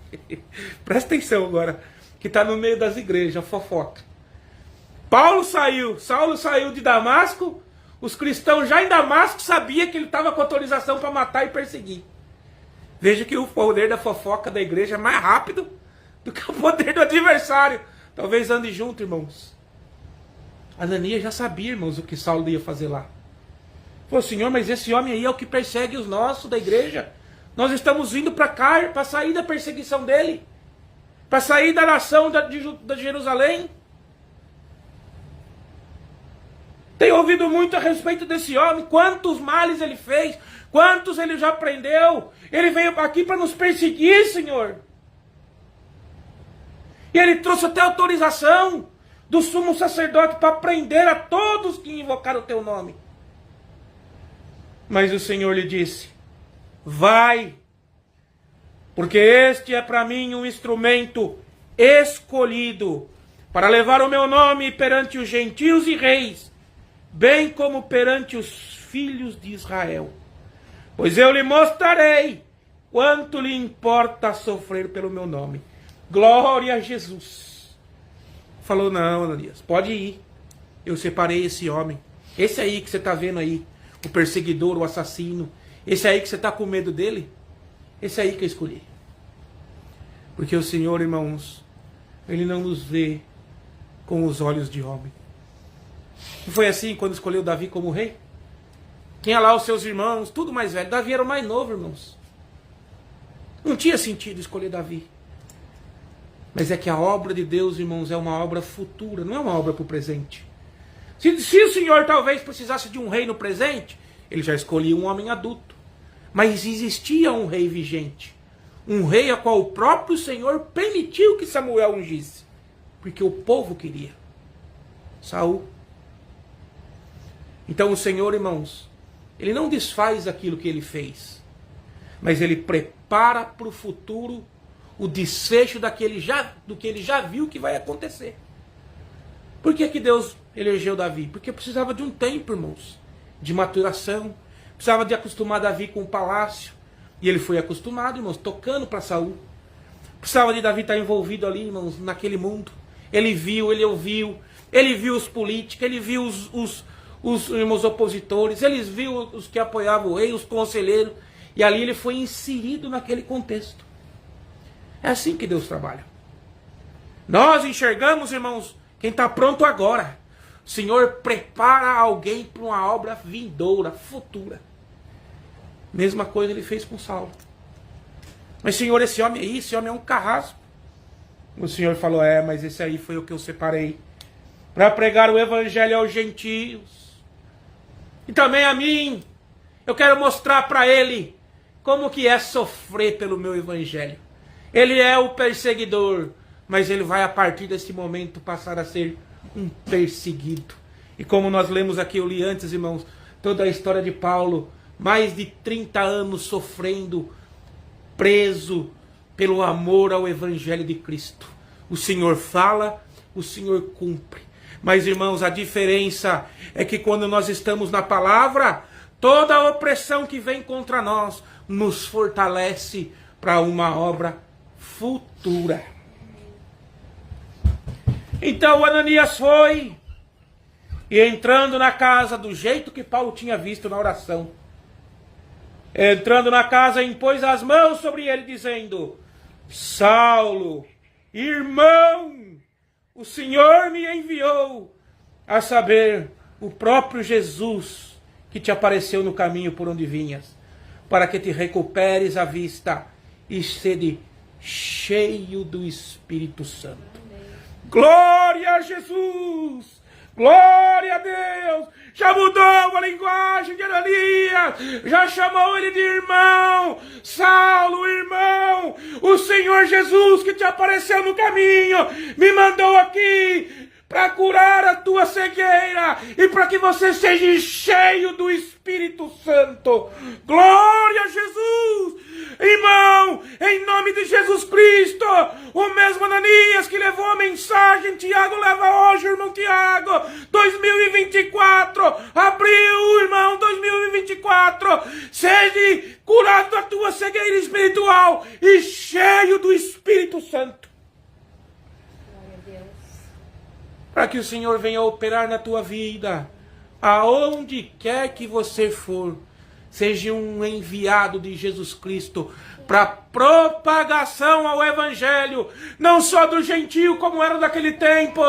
Presta atenção agora, que está no meio das igrejas, fofoca. Saulo saiu de Damasco, os cristãos já em Damasco sabiam que ele estava com autorização para matar e perseguir. Veja que o poder da fofoca da igreja é mais rápido do que o poder do adversário. Talvez ande junto, irmãos. Ananias já sabia, irmãos, o que Saulo ia fazer lá. Falou: Senhor, mas esse homem aí é o que persegue os nossos da igreja. Nós estamos indo para cá, para sair da perseguição dele. Para sair da nação de Jerusalém. Tenho ouvido muito a respeito desse homem. Quantos males ele fez. Quantos ele já prendeu? Ele veio aqui para nos perseguir, Senhor. E ele trouxe até autorização do sumo sacerdote para prender a todos que invocaram o teu nome. Mas o Senhor lhe disse: vai, porque este é para mim um instrumento escolhido para levar o meu nome perante os gentios e reis, bem como perante os filhos de Israel. Pois eu lhe mostrarei quanto lhe importa sofrer pelo meu nome. Glória a Jesus. Falou: não, Ananias, pode ir. Eu separei esse homem. Esse aí que você está vendo aí, o perseguidor, o assassino. Esse aí que você está com medo dele. esse aí que eu escolhi. Porque o Senhor, irmãos, Ele não nos vê com os olhos de homem. Não foi assim quando escolheu Davi como rei? Tinha lá os seus irmãos, tudo mais velho. Davi era o mais novo, irmãos. Não tinha sentido escolher Davi. Mas é que a obra de Deus, irmãos, é uma obra futura, não é uma obra para o presente. Se o Senhor talvez precisasse de um rei no presente, Ele já escolhia um homem adulto. Mas existia um rei vigente. Um rei a qual o próprio Senhor permitiu que Samuel ungisse. Porque o povo queria. Saul. Então o Senhor, irmãos, Ele não desfaz aquilo que Ele fez. Mas Ele prepara para o futuro o desfecho do que Ele já viu que vai acontecer. Por que que Deus elegeu Davi? Porque precisava de um tempo, irmãos, de maturação. Precisava de acostumar Davi com o palácio. E ele foi acostumado, irmãos, tocando para Saul. Precisava de Davi estar envolvido ali, irmãos, naquele mundo. Ele viu, ele ouviu. Ele viu os políticos, ele viu os irmãos opositores. Ele viu os que apoiavam o rei, os conselheiros. E ali ele foi inserido naquele contexto. É assim que Deus trabalha. Nós enxergamos, irmãos, quem está pronto agora. O Senhor prepara alguém para uma obra vindoura, futura. Mesma coisa Ele fez com Saulo. Mas Senhor, esse homem é um carrasco. O Senhor falou, mas esse aí foi o que eu separei para pregar o evangelho aos gentios. E também a mim. Eu quero mostrar para ele como que é sofrer pelo meu evangelho. Ele é o perseguidor, mas ele vai a partir desse momento passar a ser um perseguido. E como nós lemos aqui, eu li antes, irmãos, toda a história de Paulo, mais de 30 anos sofrendo, preso pelo amor ao Evangelho de Cristo. O Senhor fala, o Senhor cumpre. Mas, irmãos, a diferença é que quando nós estamos na palavra, toda a opressão que vem contra nós nos fortalece para uma obra futura. Então Ananias foi, e entrando na casa do jeito que Paulo tinha visto na oração, entrando na casa, impôs as mãos sobre ele, dizendo, Saulo, irmão, o Senhor me enviou, a saber, o próprio Jesus, que te apareceu no caminho por onde vinhas, para que te recuperes a vista e sede cheio do Espírito Santo. Glória a Jesus! Glória a Deus! Já mudou a linguagem de Ananias, já chamou ele de irmão. Saulo, irmão, o Senhor Jesus que te apareceu no caminho, me mandou aqui para curar a tua cegueira e para que você seja cheio do Espírito Santo. Glória a Jesus! Irmão, em nome de Jesus Cristo, o mesmo Ananias que levou a mensagem, Tiago leva hoje, irmão Tiago, 2024, abril, irmão, 2024, seja curado da tua cegueira espiritual e cheio do Espírito Santo. Glória a Deus. Para que o Senhor venha operar na tua vida, aonde quer que você for, seja um enviado de Jesus Cristo para propagação ao Evangelho, não só do gentio como era daquele tempo,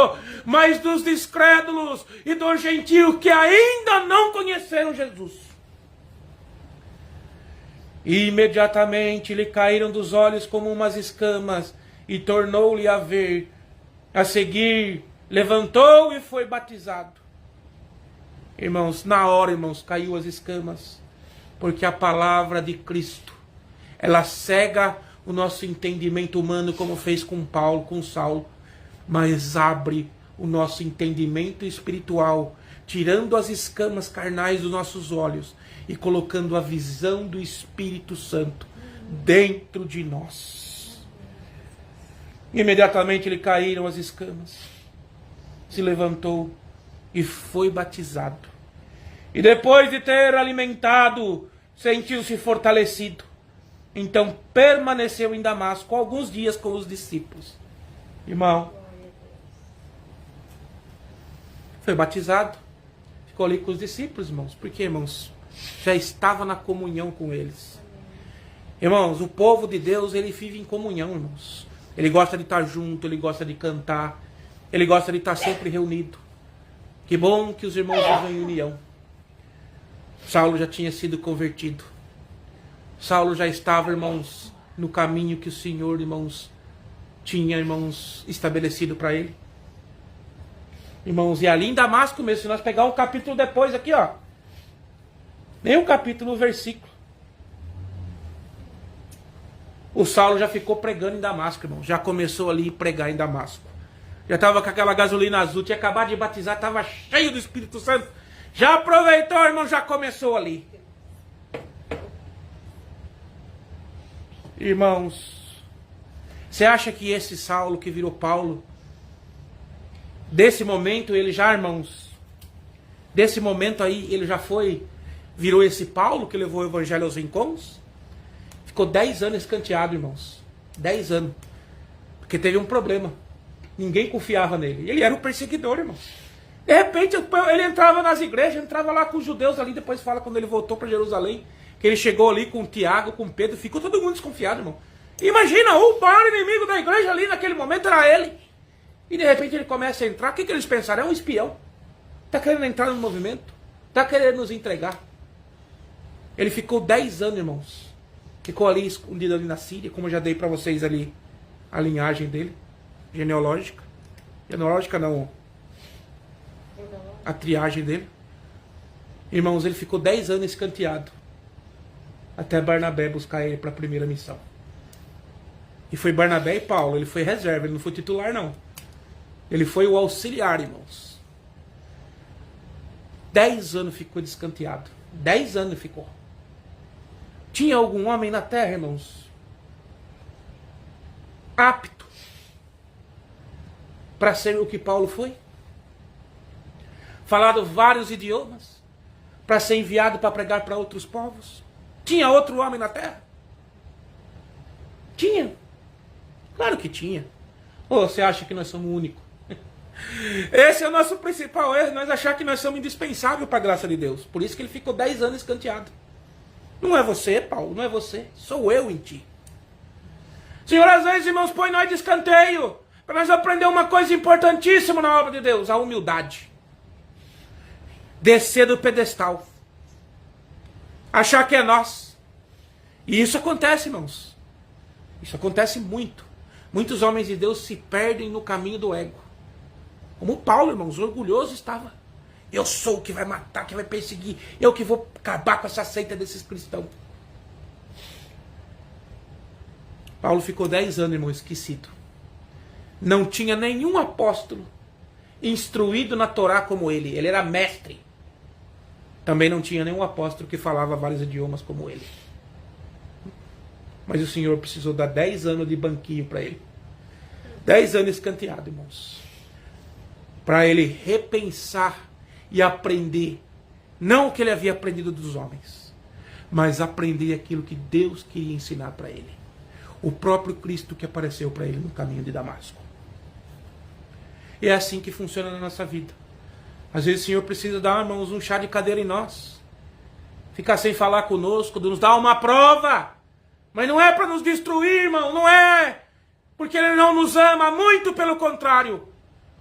mas dos descrédulos e dos gentios que ainda não conheceram Jesus. E imediatamente lhe caíram dos olhos como umas escamas, e tornou-lhe a ver. A seguir, levantou e foi batizado. Irmãos, na hora, irmãos, caiu as escamas. Porque a palavra de Cristo, ela cega o nosso entendimento humano, como fez com Paulo, com Saulo, mas abre o nosso entendimento espiritual, tirando as escamas carnais dos nossos olhos e colocando a visão do Espírito Santo dentro de nós. Imediatamente lhe caíram as escamas, se levantou e foi batizado. E depois de ter alimentado, sentiu-se fortalecido. Então permaneceu em Damasco alguns dias com os discípulos. Irmão, foi batizado. Ficou ali com os discípulos, irmãos. Porque, irmãos, já estava na comunhão com eles. Irmãos, o povo de Deus, ele vive em comunhão, irmãos. Ele gosta de estar junto, ele gosta de cantar, ele gosta de estar sempre reunido. Que bom que os irmãos vivem em união. Saulo já tinha sido convertido. Saulo já estava, irmãos, no caminho que o Senhor, irmãos, tinha, irmãos, estabelecido para ele. Irmãos, e ali em Damasco mesmo, se nós pegar um capítulo depois aqui, ó. Nem um capítulo, um versículo. O Saulo já ficou pregando em Damasco, irmão. Já começou ali a pregar em Damasco. Já estava com aquela gasolina azul, tinha acabado de batizar, estava cheio do Espírito Santo. Já aproveitou, irmão, já começou ali. Irmãos, você acha que esse Saulo que virou Paulo, desse momento ele já, irmãos, desse momento aí ele já virou esse Paulo que levou o evangelho aos rincões? Ficou 10 anos escanteado, irmãos. 10 anos. Porque teve um problema. Ninguém confiava nele. Ele era um perseguidor, irmãos. De repente, ele entrava nas igrejas, entrava lá com os judeus ali, depois fala quando ele voltou para Jerusalém, que ele chegou ali com Tiago, com Pedro, ficou todo mundo desconfiado, irmão. Imagina, o maior inimigo da igreja ali naquele momento era ele. E de repente ele começa a entrar, o que eles pensaram? É um espião. Está querendo entrar no movimento. Está querendo nos entregar. Ele ficou 10 anos, irmãos. Ficou ali escondido ali na Síria, como eu já dei para vocês ali a linhagem dele, genealógica. Genealógica não, a triagem dele. Irmãos, ele ficou 10 anos escanteado, até Barnabé buscar ele para a primeira missão. E foi Barnabé e Paulo, ele foi reserva, ele não foi titular não. Ele foi o auxiliar, irmãos. 10 anos ficou descanteado. 10 anos ficou. Tinha algum homem na terra, irmãos, apto para ser o que Paulo foi? Falado vários idiomas, para ser enviado para pregar para outros povos? Tinha outro homem na terra? Tinha. Claro que tinha. Ou você acha que nós somos únicos? Esse é o nosso principal erro, nós achar que nós somos indispensáveis para a graça de Deus. Por isso que ele ficou 10 anos escanteado. Não é você, Paulo, não é você. Sou eu em ti. Senhor, às vezes, irmãos, põe nós de escanteio para nós aprender uma coisa importantíssima na obra de Deus, a humildade. Descer do pedestal. Achar que é nós. E isso acontece, irmãos. Isso acontece muito. Muitos homens de Deus se perdem no caminho do ego. Como Paulo, irmãos, orgulhoso estava. Eu sou o que vai matar, que vai perseguir. Eu que vou acabar com essa seita desses cristãos. Paulo ficou 10 anos, irmão, esquecido. Não tinha nenhum apóstolo instruído na Torá como ele. Ele era mestre. Também não tinha nenhum apóstolo que falava vários idiomas como ele. Mas o Senhor precisou dar 10 anos de banquinho para ele. 10 anos escanteado, irmãos. Para ele repensar e aprender, não o que ele havia aprendido dos homens, mas aprender aquilo que Deus queria ensinar para ele. O próprio Cristo que apareceu para ele no caminho de Damasco. E é assim que funciona na nossa vida. Às vezes o Senhor precisa dar, irmãos, um chá de cadeira em nós. Ficar sem falar conosco, nos dar uma prova. Mas não é para nos destruir, irmão, não é. Porque Ele não nos ama, muito pelo contrário.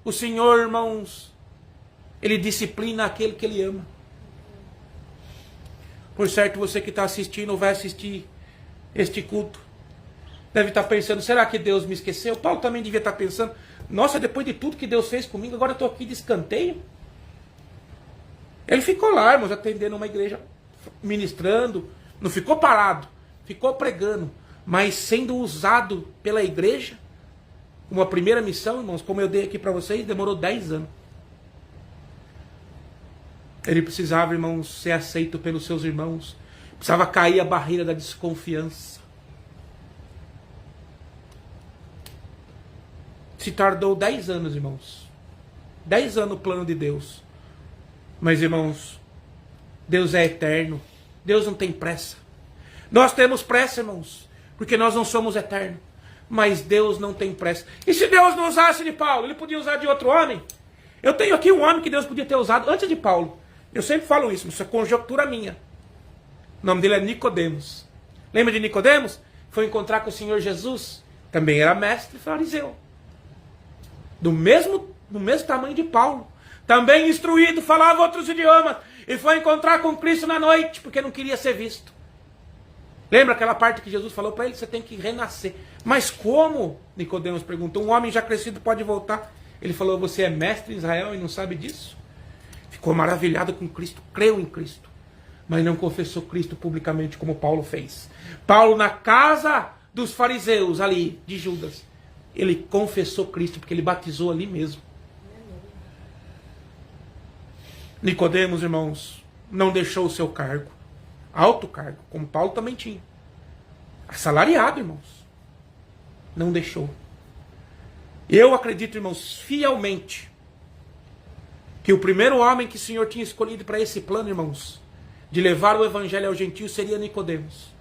O Senhor, irmãos, Ele disciplina aquele que Ele ama. Por certo, você que está assistindo ou vai assistir este culto, deve estar pensando, será que Deus me esqueceu? Paulo também devia estar pensando, nossa, depois de tudo que Deus fez comigo, agora eu estou aqui de escanteio. Ele ficou lá, irmãos, atendendo uma igreja, ministrando, não ficou parado, ficou pregando, mas sendo usado pela igreja, uma primeira missão, irmãos, como eu dei aqui para vocês, demorou 10 anos. Ele precisava, irmãos, ser aceito pelos seus irmãos. Precisava cair a barreira da desconfiança. Se tardou 10 anos, irmãos. 10 anos o plano de Deus. Mas, irmãos, Deus é eterno. Deus não tem pressa. Nós temos pressa, irmãos, porque nós não somos eternos. Mas Deus não tem pressa. E se Deus não usasse de Paulo, Ele podia usar de outro homem? Eu tenho aqui um homem que Deus podia ter usado antes de Paulo. Eu sempre falo isso é conjectura minha. O nome dele é Nicodemos. Lembra de Nicodemos? Foi encontrar com o Senhor Jesus. Também era mestre fariseu. Do mesmo tamanho de Paulo. Também instruído, falava outros idiomas. E foi encontrar com Cristo na noite, porque não queria ser visto. Lembra aquela parte que Jesus falou para ele? Você tem que renascer. Mas como? Nicodemos perguntou. Um homem já crescido pode voltar? Ele falou, você é mestre em Israel e não sabe disso? Ficou maravilhado com Cristo, creu em Cristo. Mas não confessou Cristo publicamente como Paulo fez. Paulo na casa dos fariseus ali, de Judas. Ele confessou Cristo, porque ele batizou ali mesmo. Nicodemos, irmãos, não deixou o seu cargo. Alto cargo, como Paulo também tinha. Assalariado, irmãos. Não deixou. Eu acredito, irmãos, fielmente, que o primeiro homem que o Senhor tinha escolhido para esse plano, irmãos, de levar o evangelho ao gentio seria Nicodemos.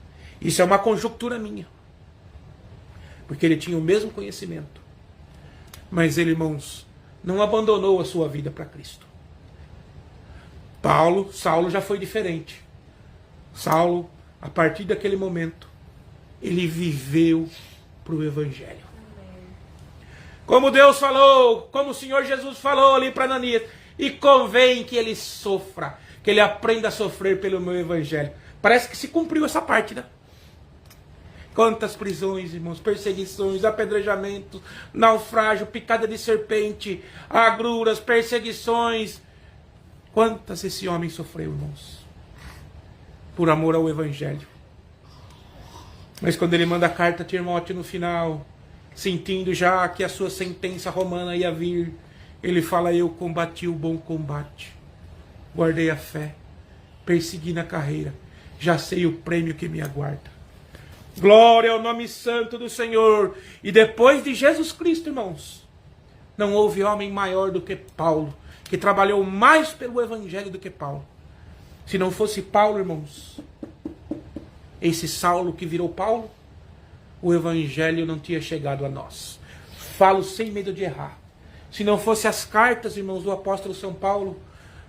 Isso é uma conjectura minha. Porque ele tinha o mesmo conhecimento. Mas ele, irmãos, não abandonou a sua vida para Cristo. Saulo já foi diferente. Saulo, a partir daquele momento, ele viveu para o evangelho. Como Deus falou, como o Senhor Jesus falou ali para Ananias, e convém que ele sofra, que ele aprenda a sofrer pelo meu evangelho. Parece que se cumpriu essa parte, né? Quantas prisões, irmãos, perseguições, apedrejamentos, naufrágio, picada de serpente, agruras, perseguições. Quantas esse homem sofreu, irmãos, por amor ao evangelho. Mas quando ele manda a carta a Timóteo no final, sentindo já que a sua sentença romana ia vir, ele fala, eu combati o bom combate, guardei a fé, persegui na carreira, já sei o prêmio que me aguarda. Glória ao nome santo do Senhor. E depois de Jesus Cristo, irmãos, não houve homem maior do que Paulo, que trabalhou mais pelo evangelho do que Paulo. Se não fosse Paulo, irmãos, esse Saulo que virou Paulo, o evangelho não tinha chegado a nós. Falo sem medo de errar. Se não fosse as cartas, irmãos, do apóstolo São Paulo,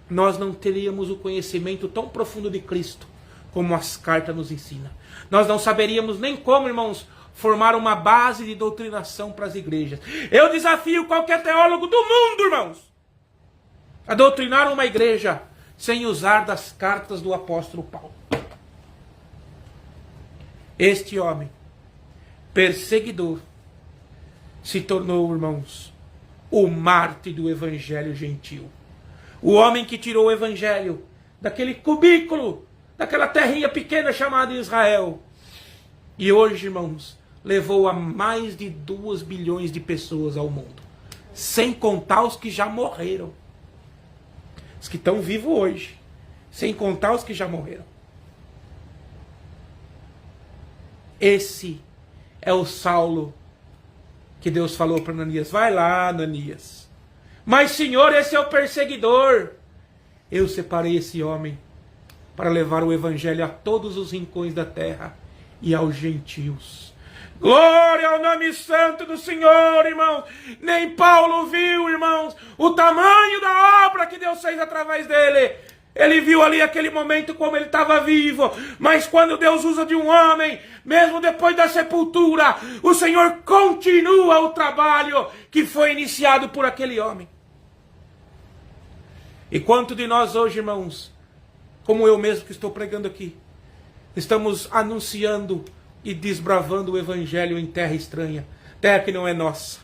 nós não teríamos o conhecimento tão profundo de Cristo como as cartas nos ensinam. Nós não saberíamos nem como, irmãos, formar uma base de doutrinação para as igrejas. Eu desafio qualquer teólogo do mundo, irmãos, a doutrinar uma igreja sem usar das cartas do apóstolo Paulo. Este homem, perseguidor, se tornou, irmãos, o mártir do evangelho gentil. O homem que tirou o evangelho daquele cubículo, daquela terrinha pequena chamada Israel. E hoje, irmãos, levou a mais de 2 bilhões de pessoas ao mundo. Sem contar os que já morreram. Os que estão vivos hoje. Sem contar os que já morreram. Esse é o Saulo que Deus falou para Ananias. Vai lá, Ananias. Mas, Senhor, esse é o perseguidor. Eu separei esse homem para levar o evangelho a todos os rincões da terra e aos gentios. Glória ao nome santo do Senhor, irmãos. Nem Paulo viu, irmãos, o tamanho da obra que Deus fez através dele. Ele viu ali aquele momento como ele estava vivo. Mas quando Deus usa de um homem, mesmo depois da sepultura, o Senhor continua o trabalho que foi iniciado por aquele homem. E quanto de nós hoje, irmãos, como eu mesmo que estou pregando aqui, estamos anunciando e desbravando o evangelho em terra estranha, terra que não é nossa.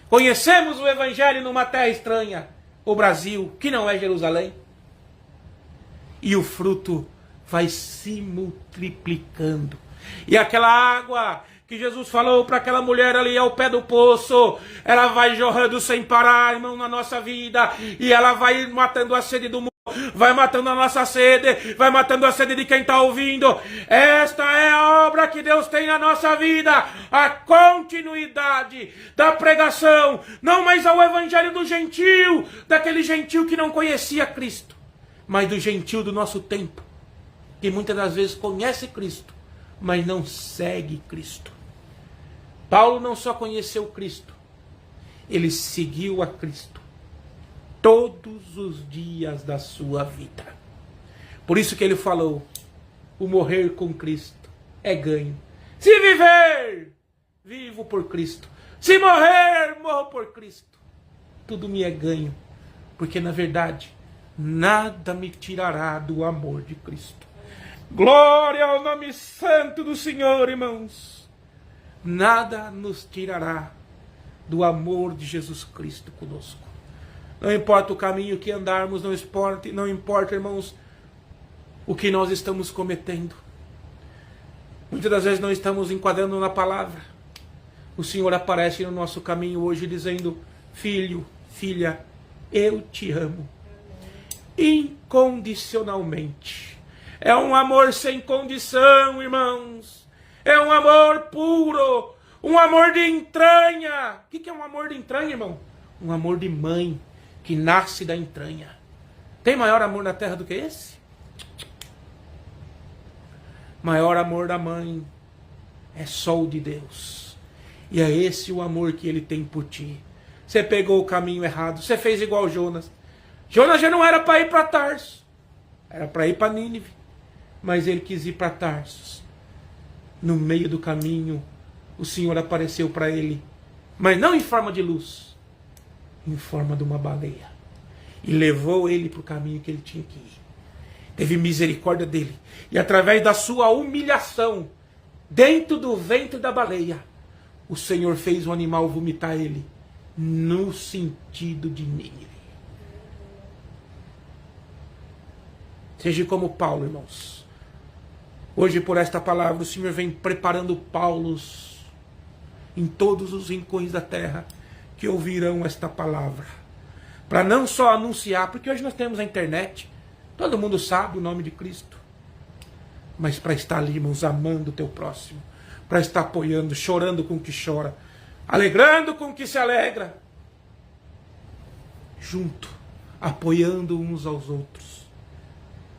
Conhecemos o evangelho numa terra estranha, o Brasil, que não é Jerusalém. E o fruto vai se multiplicando. E aquela água que Jesus falou para aquela mulher ali ao pé do poço, ela vai jorrando sem parar, irmão, na nossa vida. E ela vai matando a sede do mundo, vai matando a nossa sede, vai matando a sede de quem está ouvindo. Esta é a obra que Deus tem na nossa vida, a continuidade da pregação, não mais ao evangelho do gentil, daquele gentil que não conhecia Cristo, mas do gentil do nosso tempo, que muitas das vezes conhece Cristo, mas não segue Cristo. Paulo não só conheceu Cristo, ele seguiu a Cristo todos os dias da sua vida. Por isso que ele falou, o morrer com Cristo é ganho. Se viver, vivo por Cristo. Se morrer, morro por Cristo. Tudo me é ganho. Porque na verdade, nada me tirará do amor de Cristo. Glória ao nome santo do Senhor, irmãos. Nada nos tirará do amor de Jesus Cristo conosco. Não importa o caminho que andarmos, não importa, irmãos, o que nós estamos cometendo. Muitas das vezes não estamos enquadrando na palavra. O Senhor aparece no nosso caminho hoje dizendo: filho, filha, eu te amo. Incondicionalmente. É um amor sem condição, irmãos. É um amor puro. Um amor de entranha. O que é um amor de entranha, irmão? Um amor de mãe que nasce da entranha. Tem maior amor na terra do que esse? Maior amor da mãe é só o de Deus. E é esse o amor que Ele tem por ti. Você pegou o caminho errado. Você fez igual Jonas. Jonas já não era para ir para Tarso. Era para ir para Nínive. Mas ele quis ir para Tarso. No meio do caminho, o Senhor apareceu para ele. Mas não em forma de luz. Em forma de uma baleia. E levou ele para o caminho que ele tinha que ir. Teve misericórdia dele. E através da sua humilhação, dentro do ventre da baleia, o Senhor fez o animal vomitar ele. No sentido de Nínive. Seja como Paulo, irmãos. Hoje, por esta palavra, o Senhor vem preparando Paulos em todos os rincões da terra que ouvirão esta palavra. Para não só anunciar, porque hoje nós temos a internet, todo mundo sabe o nome de Cristo. Mas para estar ali, irmãos, amando o teu próximo. Para estar apoiando, chorando com o que chora. Alegrando com o que se alegra. Junto, apoiando uns aos outros.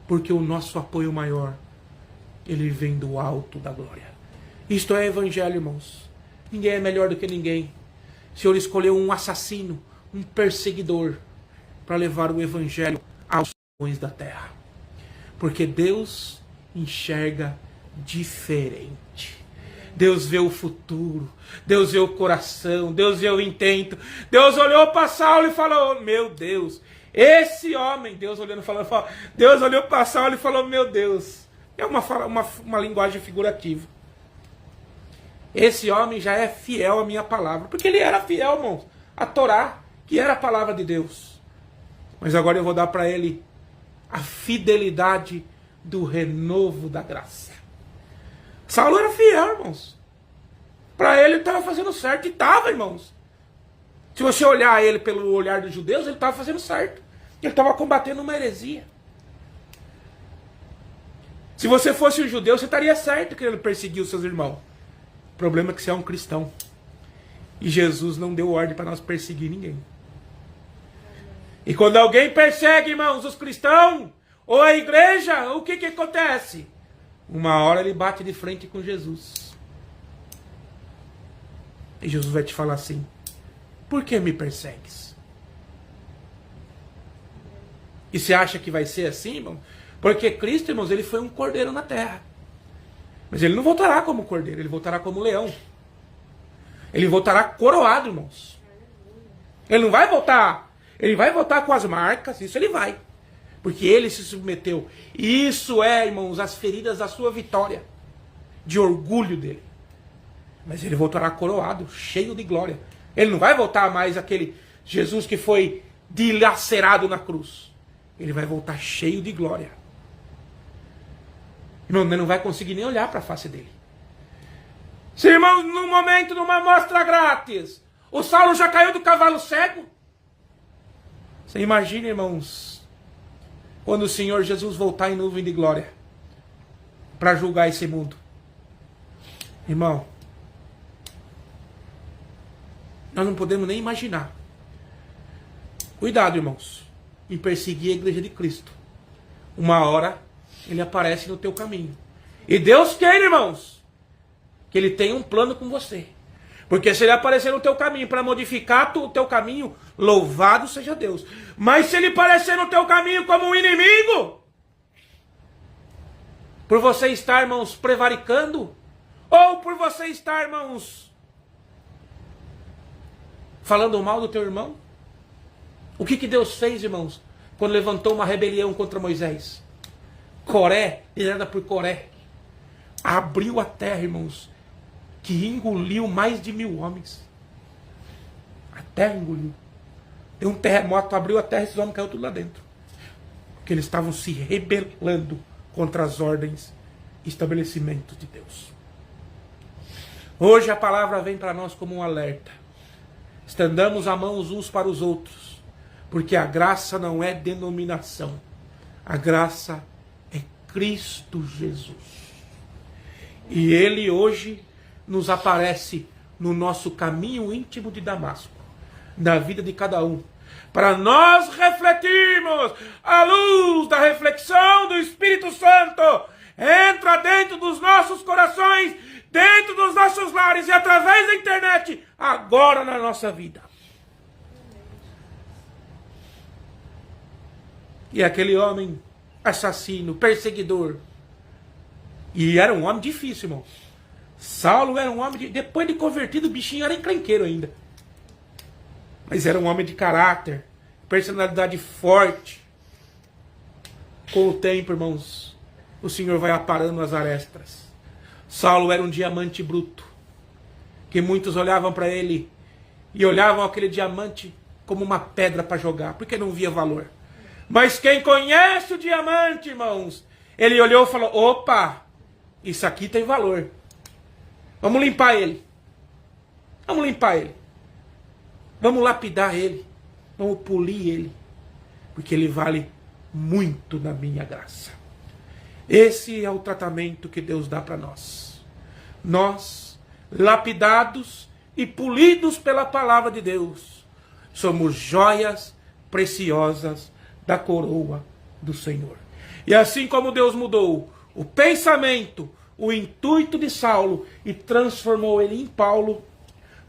Porque o nosso apoio maior, ele vem do alto da glória. Isto é evangelho, irmãos. Ninguém é melhor do que ninguém. O Senhor escolheu um assassino, um perseguidor, para levar o evangelho aos confins da terra. Porque Deus enxerga diferente. Deus vê o futuro, Deus vê o coração, Deus vê o intento. Deus olhou para Saulo e falou: meu Deus, esse homem, Deus olhando, Deus olhou para Saulo e falou: meu Deus. É uma linguagem figurativa. Esse homem já é fiel à minha palavra, porque ele era fiel, irmãos, à Torá, que era a palavra de Deus. Mas agora eu vou dar para ele a fidelidade do renovo da graça. Saulo era fiel, irmãos. Para ele estava fazendo certo, e estava, irmãos. Se você olhar ele pelo olhar dos judeus, ele estava fazendo certo. Ele estava combatendo uma heresia. Se você fosse um judeu, você estaria certo querendo perseguir os seus irmãos. O problema é que você é um cristão. E Jesus não deu ordem para nós perseguir ninguém. E quando alguém persegue, irmãos, os cristãos, ou a igreja, o que acontece? Uma hora ele bate de frente com Jesus. E Jesus vai te falar assim: por que me persegues? E você acha que vai ser assim, irmão? Porque Cristo, irmãos, ele foi um cordeiro na terra. Mas ele não voltará como cordeiro, ele voltará como leão. Ele voltará coroado, irmãos. Ele não vai voltar. Ele vai voltar com as marcas, isso ele vai. Porque ele se submeteu. Isso é, irmãos, as feridas da sua vitória. De orgulho dele. Mas ele voltará coroado, cheio de glória. Ele não vai voltar mais aquele Jesus que foi dilacerado na cruz. Ele vai voltar cheio de glória. Irmão, não vai conseguir nem olhar para a face dele. Se, irmão, num momento, numa amostra grátis, o Saulo já caiu do cavalo cego. Você imagina, irmãos, quando o Senhor Jesus voltar em nuvem de glória para julgar esse mundo. Irmão, nós não podemos nem imaginar. Cuidado, irmãos, em perseguir a igreja de Cristo. Uma hora ele aparece no teu caminho. E Deus quer, irmãos, que ele tenha um plano com você. Porque se ele aparecer no teu caminho para modificar o teu caminho, louvado seja Deus. Mas se ele aparecer no teu caminho como um inimigo, Por você estar, irmãos, prevaricando? Ou por você estar, irmãos, falando mal do teu irmão? O que Deus fez, irmãos, quando levantou uma rebelião contra Moisés? Coré, liderada por Coré, abriu a terra, irmãos, que engoliu mais de 1000 homens. A terra engoliu. Deu um terremoto, abriu a terra e esses homens caíram tudo lá dentro. Porque eles estavam se rebelando contra as ordens e estabelecimentos de Deus. Hoje a palavra vem para nós como um alerta. Estendamos a mão uns para os outros. Porque a graça não é denominação. A graça é Cristo Jesus. E Ele hoje nos aparece no nosso caminho íntimo de Damasco. Na vida de cada um. Para nós refletirmos a luz da reflexão do Espírito Santo. Entra dentro dos nossos corações, dentro dos nossos lares e através da internet, agora na nossa vida. E aquele homem assassino, perseguidor, e era um homem difícil, irmão. Saulo era um homem, depois de convertido, o bichinho era encrenqueiro ainda. Mas era um homem de caráter, personalidade forte. Com o tempo, irmãos, o Senhor vai aparando as arestas. Saulo era um diamante bruto, que muitos olhavam para ele e olhavam aquele diamante como uma pedra para jogar, porque não via valor. Mas quem conhece o diamante, irmãos, ele olhou e falou: opa, isso aqui tem valor. Vamos limpar ele. Vamos limpar ele. Vamos lapidar ele. Vamos polir ele. Porque ele vale muito na minha graça. Esse é o tratamento que Deus dá para nós. Nós, lapidados e polidos pela palavra de Deus, somos joias preciosas da coroa do Senhor. E assim como Deus mudou o pensamento, o intuito de Saulo e transformou ele em Paulo,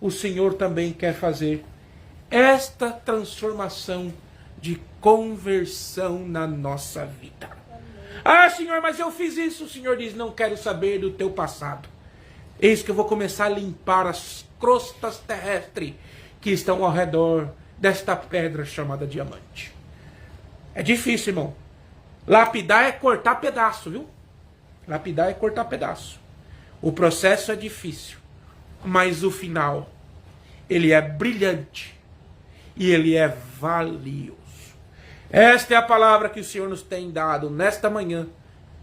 o Senhor também quer fazer esta transformação de conversão na nossa vida. Ah, Senhor, mas eu fiz isso. O Senhor diz: não quero saber do teu passado. Eis que eu vou começar a limpar as crostas terrestres que estão ao redor desta pedra chamada diamante. É difícil, irmão. Lapidar é cortar pedaço, viu? Lapidar é cortar pedaço. O processo é difícil, mas o final, ele é brilhante e ele é valioso. Esta é a palavra que o Senhor nos tem dado nesta manhã.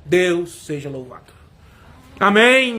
Deus seja louvado. Amém.